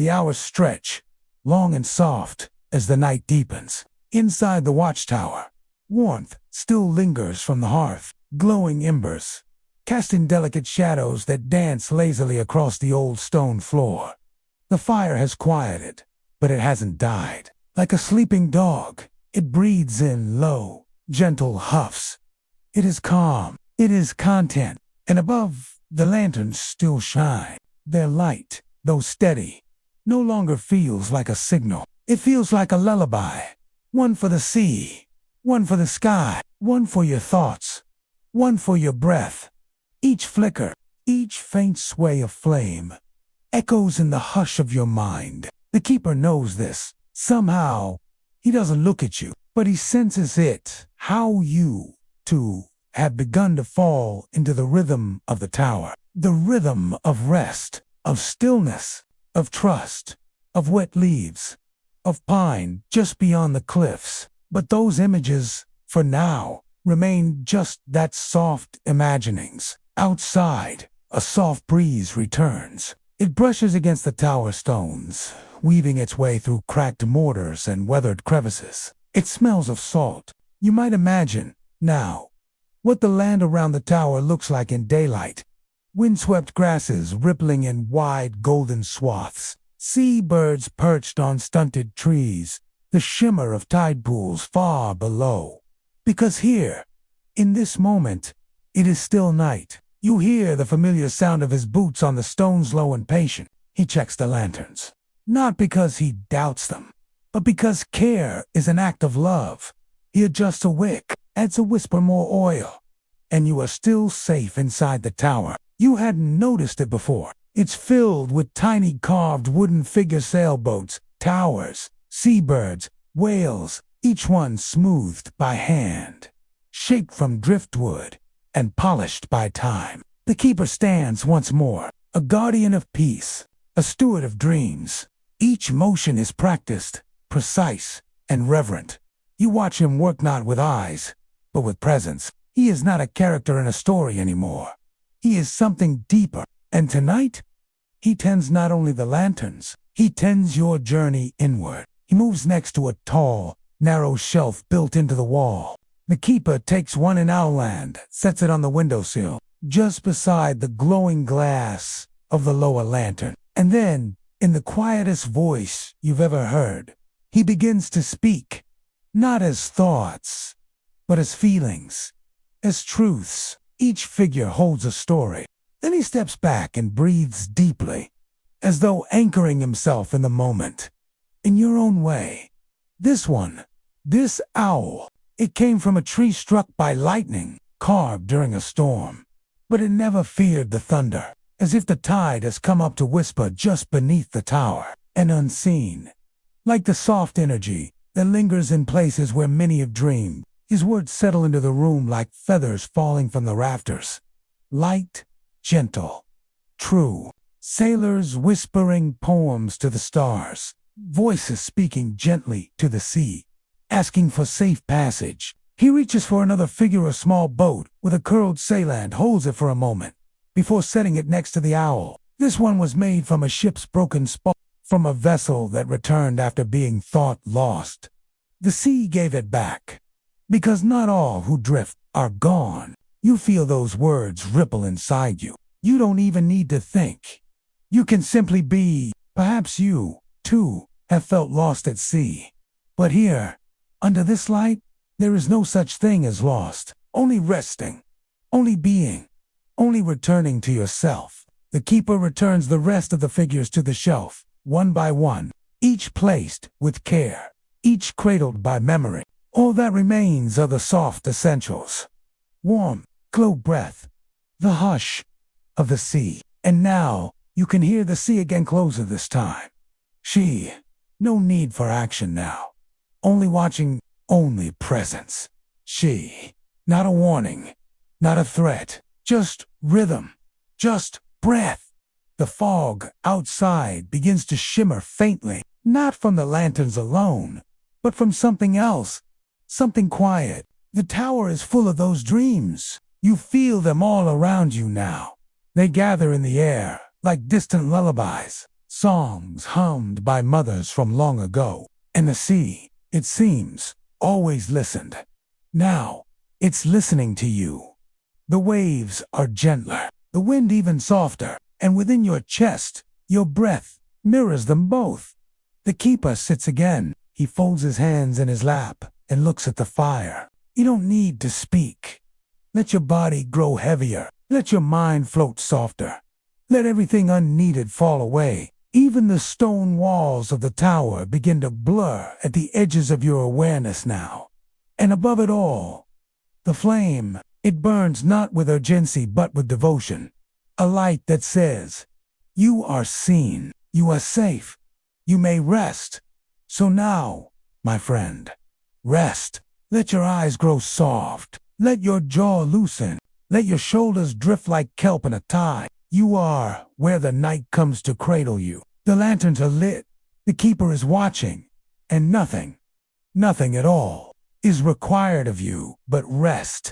The hours stretch, long and soft, as the night deepens. Inside the watchtower, warmth still lingers from the hearth, glowing embers, casting delicate shadows that dance lazily across the old stone floor. The fire has quieted, but it hasn't died. Like a sleeping dog, it breathes in low, gentle huffs. It is calm, it is content, and above, the lanterns still shine. Their light, though steady, no longer feels like a signal. It feels like a lullaby. One for the sea, one for the sky, one for your thoughts, one for your breath. Each flicker, each faint sway of flame, echoes in the hush of your mind. The keeper knows this. Somehow, he doesn't look at you, but he senses it. How you, too, have begun to fall into the rhythm of the tower. The rhythm of rest, of stillness, of trust, of wet leaves, of pine just beyond the cliffs. But those images, for now, remain just that, soft imaginings. Outside, a soft breeze returns. It brushes against the tower stones, weaving its way through cracked mortars and weathered crevices. It smells of salt. You might imagine, now, what the land around the tower looks like in daylight. Windswept grasses rippling in wide golden swaths, seabirds perched on stunted trees, the shimmer of tide pools far below. Because here, in this moment, it is still night. You hear the familiar sound of his boots on the stones, low and patient. He checks the lanterns. Not because he doubts them, but because care is an act of love. He adjusts a wick, adds a whisper more oil, and you are still safe inside the tower. You hadn't noticed it before. It's filled with tiny carved wooden figure sailboats, towers, seabirds, whales, each one smoothed by hand, shaped from driftwood, and polished by time. The keeper stands once more, a guardian of peace, a steward of dreams. Each motion is practiced, precise, and reverent. You watch him work not with eyes, but with presence. He is not a character in a story anymore. He is something deeper, and tonight, he tends not only the lanterns, he tends your journey inward. He moves next to a tall, narrow shelf built into the wall. The keeper takes one in Owlland, sets it on the windowsill, just beside the glowing glass of the lower lantern. And then, in the quietest voice you've ever heard, he begins to speak, not as thoughts, but as feelings, as truths. Each figure holds a story. Then he steps back and breathes deeply, as though anchoring himself in the moment. In your own way. This one, this owl, it came from a tree struck by lightning, carved during a storm. But it never feared the thunder, as if the tide has come up to whisper just beneath the tower, and unseen. Like the soft energy that lingers in places where many have dreamed, his words settle into the room like feathers falling from the rafters. Light, gentle, true. Sailors whispering poems to the stars, voices speaking gently to the sea, asking for safe passage. He reaches for another figure, a small boat with a curled sail, and holds it for a moment, before setting it next to the owl. This one was made from a ship's broken spar, from a vessel that returned after being thought lost. The sea gave it back, because not all who drift are gone. You feel those words ripple inside you. You don't even need to think. You can simply be. Perhaps you, too, have felt lost at sea. But here, under this light, there is no such thing as lost. Only resting. Only being. Only returning to yourself. The keeper returns the rest of the figures to the shelf, one by one, each placed with care, each cradled by memory. All that remains are the soft essentials. Warm, cool breath, the hush of the sea. And now, you can hear the sea again, closer this time. No need for action now. Only watching, only presence. Not a warning, not a threat, just rhythm, just breath. The fog outside begins to shimmer faintly, not from the lanterns alone, but from something else, something quiet. The tower is full of those dreams. You feel them all around you now. They gather in the air, like distant lullabies. songs hummed by mothers from long ago. And the sea, it seems, always listened. Now, it's listening to you. The waves are gentler, the wind even softer, and within your chest, your breath mirrors them both. The keeper sits again. He folds his hands in his lap and looks at the fire. You don't need to speak. Let your body grow heavier. Let your mind float softer. Let everything unneeded fall away. Even the stone walls of the tower begin to blur at the edges of your awareness now. And above it all, the flame, it burns not with urgency but with devotion. A light that says, you are seen, you are safe, you may rest. So now, my friend, rest. Let your eyes grow soft. Let your jaw loosen. Let your shoulders drift like kelp in a tide. You are where the night comes to cradle you. The lanterns are lit. The keeper is watching. And nothing at all, is required of you but rest.